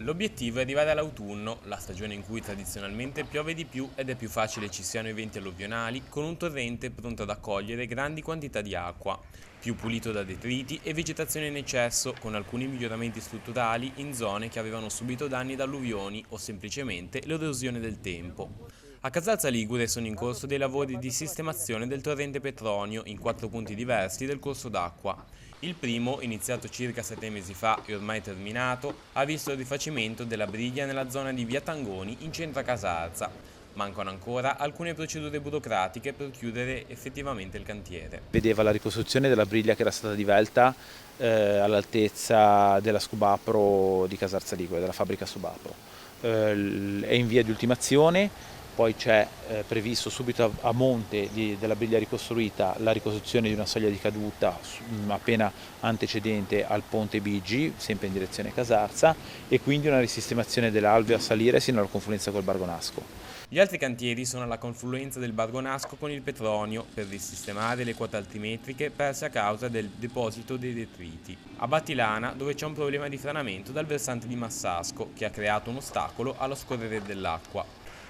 L'obiettivo è arrivare all'autunno, la stagione in cui tradizionalmente piove di più ed è più facile ci siano eventi alluvionali, con un torrente pronto ad accogliere grandi quantità di acqua, più pulito da detriti e vegetazione in eccesso, con alcuni miglioramenti strutturali in zone che avevano subito danni da alluvioni o semplicemente l'erosione del tempo. A Casalza Ligure sono in corso dei lavori di sistemazione del torrente Petronio in 4 punti diversi del corso d'acqua. Il primo, iniziato circa 7 mesi fa e ormai terminato, ha visto il rifacimento della briglia nella zona di Via Tangoni in centro a Casarza. Mancano ancora alcune procedure burocratiche per chiudere effettivamente il cantiere. Vedeva la ricostruzione della briglia che era stata divelta all'altezza della Scubapro di Casarza Ligure, della fabbrica Subapro. È in via di ultimazione, poi c'è previsto subito a monte della briglia ricostruita la ricostruzione di una soglia di caduta appena antecedente al ponte Bigi, sempre in direzione Casarza, e quindi una risistemazione dell'alveo a salire sino alla confluenza col Bargonasco. Gli altri cantieri sono alla confluenza del Bargonasco con il Petronio per risistemare le quote altimetriche perse a causa del deposito dei detriti. A Battilana, dove c'è un problema di franamento dal versante di Massasco che ha creato un ostacolo allo scorrere dell'acqua.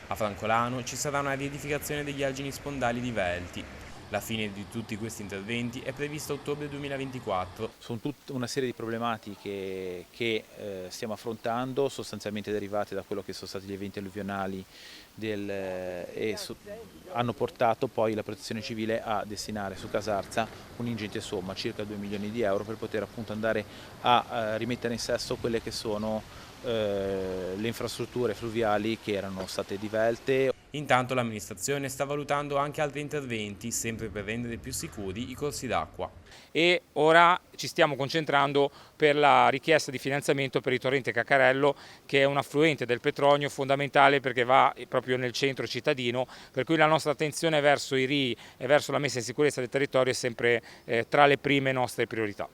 A Francolano ci sarà una riedificazione degli argini spondali divelti. La fine di tutti questi interventi è prevista a ottobre 2024. Sono tutta una serie di problematiche che stiamo affrontando, sostanzialmente derivate da quello che sono stati gli eventi alluvionali hanno portato poi la Protezione Civile a destinare su Casarza un'ingente somma, circa 2 milioni di euro, per poter appunto andare a rimettere in sesto quelle che sono le infrastrutture fluviali che erano state divelte. Intanto l'amministrazione sta valutando anche altri interventi, sempre per rendere più sicuri i corsi d'acqua. E ora ci stiamo concentrando per la richiesta di finanziamento per il torrente Caccarello, che è un affluente del Petronio fondamentale perché va proprio nel centro cittadino, per cui la nostra attenzione verso i RII e verso la messa in sicurezza del territorio è sempre tra le prime nostre priorità.